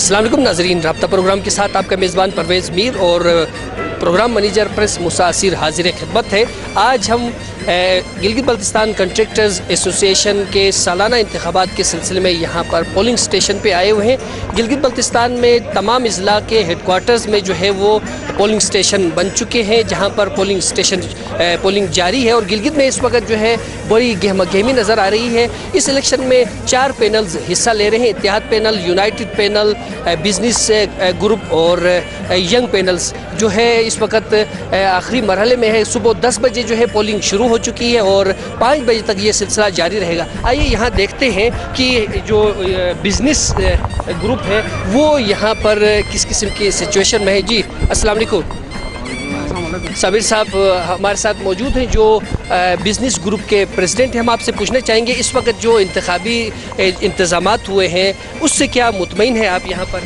अस्सलाम वालेकुम नाज़रीन, राब्ता प्रोग्राम के साथ आपका मेज़बान परवेज़ मीर और प्रोग्राम मैनेजर प्रेस मुसासिर हाजिर खिदमत है। आज हम गिलगित बल्तिस्तान कंट्रैक्टर्स एसोसिएशन के सालाना इंतखाबात के सिलसिले में यहाँ पर पोलिंग स्टेशन पे आए हुए हैं। गिलगित बल्तिस्तान में तमाम अज़ला के हेडक्वार्टर्स में जो है वो पोलिंग स्टेशन बन चुके हैं, जहाँ पर पोलिंग जारी है और गिलगित में इस वक्त जो है बड़ी गहमा-गहमी नज़र आ रही है। इस इलेक्शन में 4 पैनल्स हिस्सा ले रहे हैं, Ittehad panel, united panel, business group और यंग पैनल्स जो है इस वक्त आखिरी मरहले में है। सुबह 10 बजे जो है पोलिंग शुरू हो चुकी है और 5 बजे तक ये सिलसिला जारी रहेगा। आइए यहाँ देखते हैं कि जो बिजनेस ग्रुप है वो यहाँ पर किस किस्म की सिचुएशन में है। जी अस्सलाम वालेकुम। सबीर साहब हमारे साथ मौजूद हैं जो बिज़नेस ग्रुप के प्रेसिडेंट हैं। हम आपसे पूछना चाहेंगे इस वक्त जो इंतखाबी इंतज़ामात हुए हैं उससे क्या मुतमईन है आप यहाँ पर?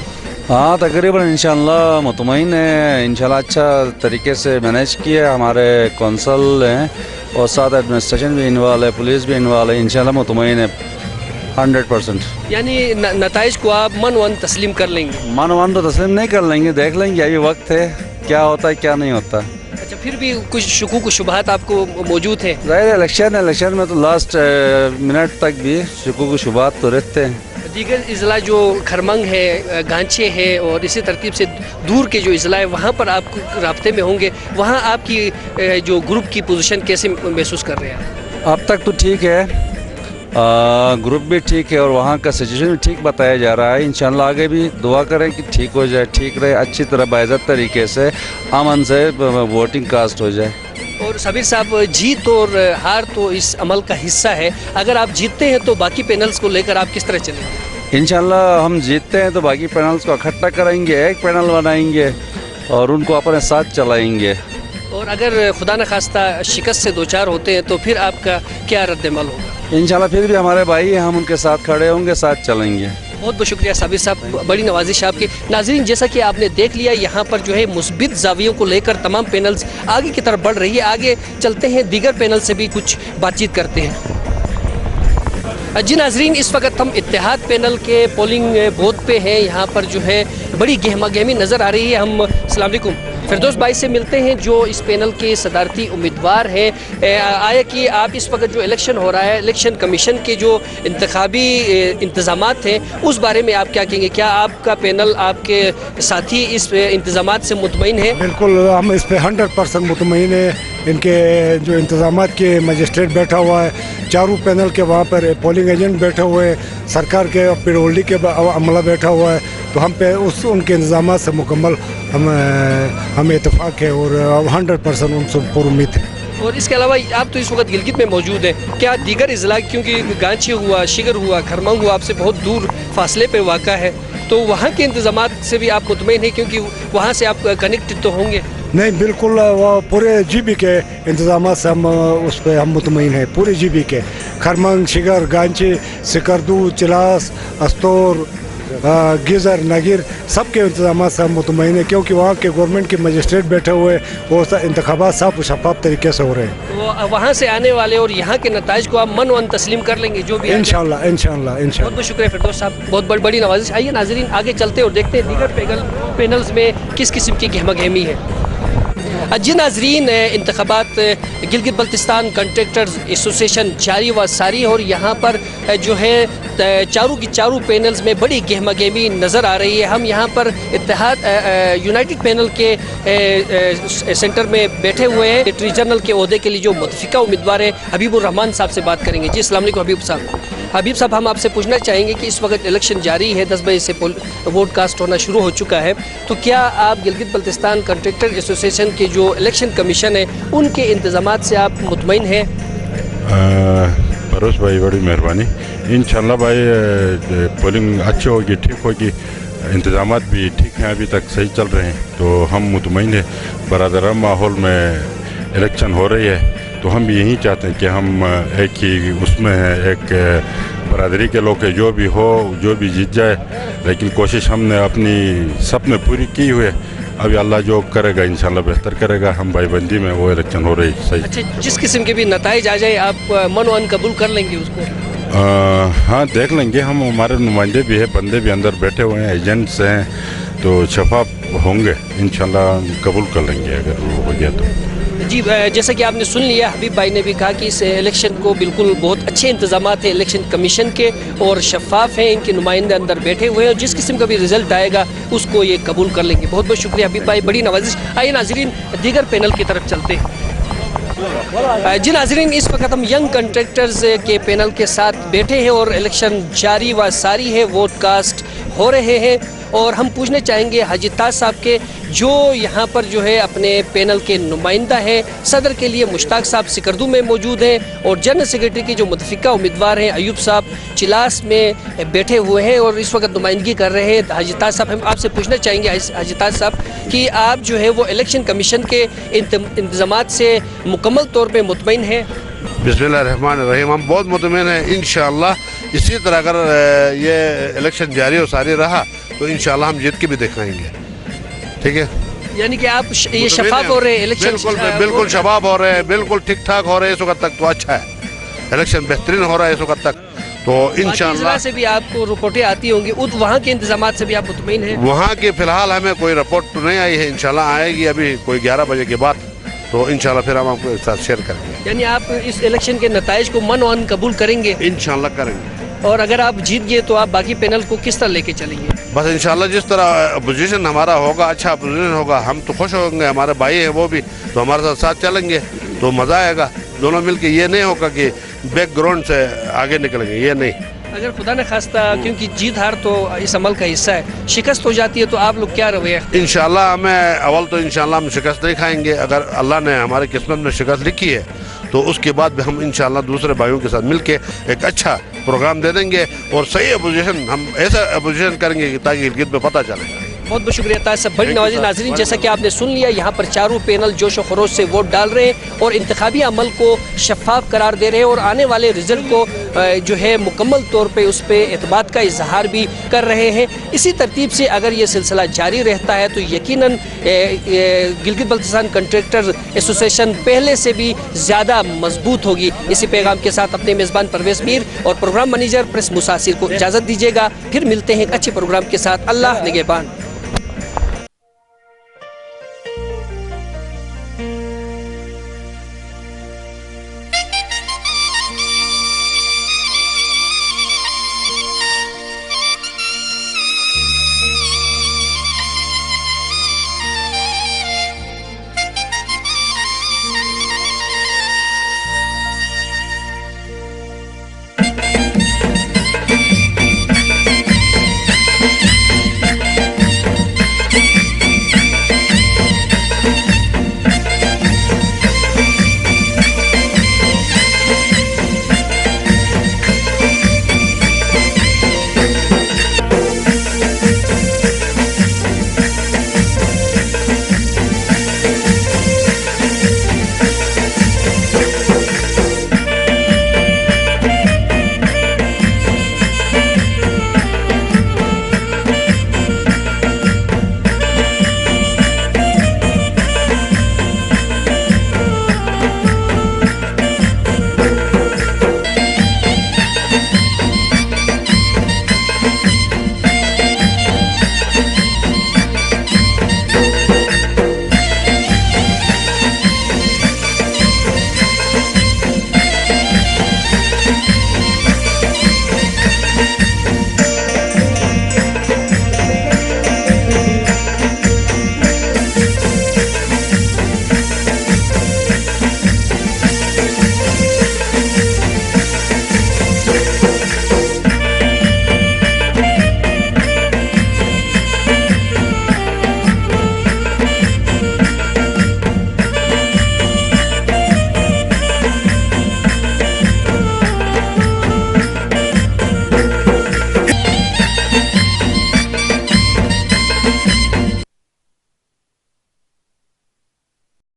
हाँ, तकरीबन इंशाअल्लाह मुतमईन है। इंशाअल्लाह अच्छा तरीके से मैनेज किया। हमारे कौंसल हैं और साथ एडमिनिस्ट्रेशन भी इन्वॉल्व है, पुलिस भी इन्वॉल्व है। इंशाअल्लाह मुतमईन है 100%। यानी नताइज को आप मन वन तस्लीम कर लेंगे? मन वन तो तस्लीम नहीं कर लेंगे, देख लेंगे अभी वक्त है क्या होता है क्या नहीं होता। अच्छा, फिर भी कुछ शुकूक शुबहात आपको मौजूद हैं? ज़ाहिर इलेक्शन में तो लास्ट मिनट तक भी शुकूक शुबहात तो रहते हैं। दीगर अज़ला जो खरमंग है, गांचे है और इसी तरतीब से दूर के जो अज़ला है वहाँ पर आप राब्ते में होंगे, वहाँ आपकी जो ग्रुप की पोजीशन कैसे महसूस कर रहे हैं? अब तक तो ठीक है, ग्रुप भी ठीक है और वहाँ का सिचुएशन भी ठीक बताया जा रहा है। इंशाअल्लाह आगे भी दुआ करें कि ठीक हो जाए, ठीक रहे, अच्छी तरह बाइज़्ज़त तरीके से अमन से वोटिंग कास्ट हो जाए। और सबीर साहब, जीत और हार तो इस अमल का हिस्सा है। अगर आप जीतते हैं तो बाकी पैनल्स को लेकर आप किस तरह चलेंगे? इंशाअल्लाह हम जीतते हैं तो बाकी पैनल्स को इकट्ठा करेंगे, एक पैनल बनाएंगे और उनको अपने साथ चलाएंगे। और अगर खुदा न खास्ता शिकस्त से दो चार होते हैं तो फिर आपका क्या रद्द-ए-अमल होगा? इंशाअल्लाह फिर भी हमारे भाई हैं, हम उनके साथ खड़े होंगे, साथ चलेंगे। बहुत बहुत शुक्रिया साबिर साहब, बड़ी नवाजिश आपकी। नाज़रीन, जैसा कि आपने देख लिया यहाँ पर जो है मुस्बित ज़ावियों को लेकर तमाम पैनल्स आगे की तरफ बढ़ रही है। आगे चलते हैं, दीगर पैनल से भी कुछ बातचीत करते हैं। जी नाज़रीन, इस वक्त हम इत्तेहाद पैनल के पोलिंग बूथ पे हैं। यहाँ पर जो है बड़ी गहमा गहमी नज़र आ रही है। हम अस्सलाम वालेकुम फिरदौस भाई से मिलते हैं जो इस पैनल के सदारती उम्मीदवार हैं। आया कि आप इस वक्त जो इलेक्शन हो रहा है, इलेक्शन कमीशन के जो इंतखाबी इंतज़ामात हैं उस बारे में आप क्या कहेंगे? क्या आपका पैनल, आपके साथी इस इंतज़ामात से मुतमईन है? बिल्कुल, हम इस पे 100% मुतमईन है। इनके जो इंतज़ामात के मजिस्ट्रेट बैठा हुआ है, चारों पैनल के वहाँ पर पोलिंग एजेंट बैठे हुए हैं, सरकार के पेरोल्डी के अमला बैठा हुआ है, तो हम पे उनके इंतज़ामात से मुकम्मल हमें इत्तेफाक है और 100% उनसे पूरी उम्मीद है। और इसके अलावा आप तो इस वक्त गिलगित में मौजूद हैं, क्या दीगर अज़ला, क्योंकि गांची हुआ, शिगर हुआ, खरमंग हुआ, आपसे बहुत दूर फासले पे वाक़ा है, तो वहाँ के इंतज़ामात से भी आप मुतमईन हैं क्योंकि वहाँ से आप कनेक्टेड तो होंगे? नहीं, बिल्कुल, वो पूरे GB के इंतज़ामात से हम उस पर हम मुतमईन हैं। पूरे GB के खरमंग, शिगर, गांची, सिकरदू, चिलास, अस्तोर, गिज़र, नगीर, सब के इंतज़ामात से हम मुतमईन हैं क्योंकि वहाँ के गवर्नमेंट के मजिस्ट्रेट बैठे हुए, वो इंतखाबात साफ शफाफ तरीके से हो रहे हैं। तो वहाँ से आने वाले और यहाँ के नताइज को आप मन वन तस्लीम कर लेंगे जो भी? इंशाअल्लाह इंशाअल्लाह इंशाअल्लाह। बहुत बहुत शुक्रिया फिरदौस साहब, बहुत बड़ी नवाजिश। आइए नाज़रीन, आगे चलते और देखते हैं दीगर पैनल्स में किस किस्म की गहमा गहमी है। जी नाज़रीन, इंतखाबात गिलगित बल्तिस्तान कंट्रैक्टर्स एसोसिएशन जारी व सारी है और यहाँ पर जो है चारों की चारों पैनल्स में बड़ी गहमा गहमी नज़र आ रही है। हम यहाँ पर इत्तेहाद यूनाइटेड पैनल के सेंटर में बैठे हुए हैं। सेक्रेटरी जनरल के ओहदे के लिए जो मुतफ़िका उम्मीदवार है हबीबुर रहमान साहब से बात करेंगे। जी अस्सलाम वालेकुम हबीब साहब। हबीब साहब, हम आपसे पूछना चाहेंगे कि इस वक्त इलेक्शन जारी है, 10 बजे से वोट कास्ट होना शुरू हो चुका है, तो क्या आप गिलगित बल्तिस्तान कंट्रैक्टर एसोसिएशन के जो इलेक्शन कमीशन है उनके इंतज़ामात से आप मुतमईन हैं? परोस भाई, बड़ी मेहरबानी। इंशाअल्लाह भाई पोलिंग अच्छी होगी, ठीक होगी, इंतज़ामात भी ठीक हैं, अभी तक सही चल रहे हैं, तो हम मुतमईन हैं। बरादराना माहौल में इलेक्शन हो रही है तो हम भी यही चाहते हैं कि हम एक ही उसमें हैं, एक बरादरी के लोग जो भी हो, जो भी जीत जाए, लेकिन कोशिश हमने अपनी सपने पूरी की हुई है। अभी अल्लाह जो करेगा इंशाल्लाह बेहतर करेगा। हम भाईबंदी में वो इलेक्शन हो रही सही। अच्छा, जिस किस्म के भी नताइज आ जाए आप मन वन कबूल कर लेंगे उसको? हाँ देख लेंगे हम, हमारे नुमाइंदे भी है, बंदे भी अंदर बैठे हुए हैं, एजेंट्स हैं, तो शफाफ होंगे इंशाल्लाह, कबूल कर लेंगे अगर वो हो गया तो। जी, जैसा कि आपने सुन लिया, हबीब भाई ने भी कहा कि इस इलेक्शन को बिल्कुल बहुत अच्छे इंतजाम हैं इलेक्शन कमीशन के और शफाफ हैं, इनके नुमाइंदे अंदर बैठे हुए हैं और जिस किस्म का भी रिजल्ट आएगा उसको ये कबूल कर लेंगे। बहुत बहुत शुक्रिया हबीब भाई, बड़ी नवाजिश। आइए नाजरीन दीगर पैनल की तरफ चलते हैं। जी नाजरीन, इस वक्त हम यंग कंट्रैक्टर्स के पैनल के साथ बैठे हैं और इलेक्शन जारी व सारी है, वोट कास्ट हो रहे हैं और हम पूछने चाहेंगे हाजी ताज साहब के, जो यहाँ पर जो है अपने पैनल के नुमाइंदा है, सदर के लिए मुश्ताक साहब सिकरदू में मौजूद हैं और जनरल सेक्रेटरी के जो मुतफिका उम्मीदवार हैं अयूब साहब चिलास में बैठे हुए हैं और इस वक्त नुमाइंदगी कर रहे हैं। हाजी ताज साहब, हम आपसे पूछना चाहेंगे हाजी ताज साहब कि आप जो है वो इलेक्शन कमीशन के इंतजामात से मुकम्मल तौर पर मुतमईन हैं? बिस्मिल्लाहिर्रहमानिर्रहीम, हम बहुत मुतमईन हैं। इंशाअल्लाह इसी तरह अगर ये इलेक्शन जारी और सारी रहा तो इंशाअल्लाह हम जीत के भी दिखाएंगे। ठीक है, यानी कि आप ये शफाफ हो रहे हैं इलेक्शन? बिल्कुल शफाफ हो रहे हैं, बिल्कुल ठीक ठाक हो रहे हैं इस वक्त तक, तो अच्छा है, इलेक्शन बेहतरीन हो रहा है इस वक्त तक, तो इंशाअल्लाह से भी आपको रिपोर्टें आती होंगी, वहाँ के इंतजामात से भी आप मुतमईन हैं? वहाँ के फिलहाल हमें कोई रिपोर्ट तो नहीं आई है, इंशाअल्लाह आएगी अभी कोई 11 बजे के बाद, तो इंशाअल्लाह फिर हम आपको एक साथ शेयर करेंगे। यानी आप इस इलेक्शन के नताइज को मन कबूल करेंगे? इंशाअल्लाह करेंगे। और अगर आप जीत गए तो आप बाकी पैनल को किस तरह लेके चलेंगे? बस इंशाल्लाह जिस तरह अपोजिशन हमारा होगा, अच्छा अपोजिशन होगा, हम तो खुश होंगे, हमारे भाई हैं वो भी, तो हमारे साथ चलेंगे तो मज़ा आएगा दोनों मिलके। ये नहीं होगा कि बैकग्राउंड से आगे निकलेंगे, ये नहीं। अगर खुदा न खास्ता, क्योंकि जीत हार तो इस अमल का हिस्सा है, शिकस्त हो जाती है तो आप लोग क्या रवैया? इंशाल्लाह हमें अव्वल तो इंशाल्लाह हम शिकस्त नहीं खाएंगे, अगर अल्लाह ने हमारी किस्मत में शिकस्त लिखी है तो उसके बाद भी हम इंशाल्लाह दूसरे भाइयों के साथ मिलके एक अच्छा प्रोग्राम दे देंगे और सही अपोजिशन, हम ऐसा अपोजिशन करेंगे ताकि गिलगित में पता चले। बहुत बहुत शुक्रिया ताज साहब, बड़ी नवाजी। नाजरीन, जैसा कि आपने सुन लिया, यहाँ पर चारों पैनल जोश और खरोश से वोट डाल रहे हैं और इंतखाबी अमल को शफाफ करार दे रहे हैं और आने वाले रिजल्ट को जो है मुकम्मल तौर पे उस पर एतमाद का इजहार भी कर रहे हैं। इसी तरतीब से अगर ये सिलसिला जारी रहता है तो यकीनन गिलगित बल्तिस्तान कंट्रैक्टर एसोसिएशन पहले से भी ज़्यादा मजबूत होगी। इसी पैगाम के साथ अपने मेज़बान परवेज़ मीर और प्रोग्राम मैनेजर प्रेस मुसासिर को इजाज़त दीजिएगा। फिर मिलते हैं एक अच्छे प्रोग्राम के साथ। अल्लाह निगहबान।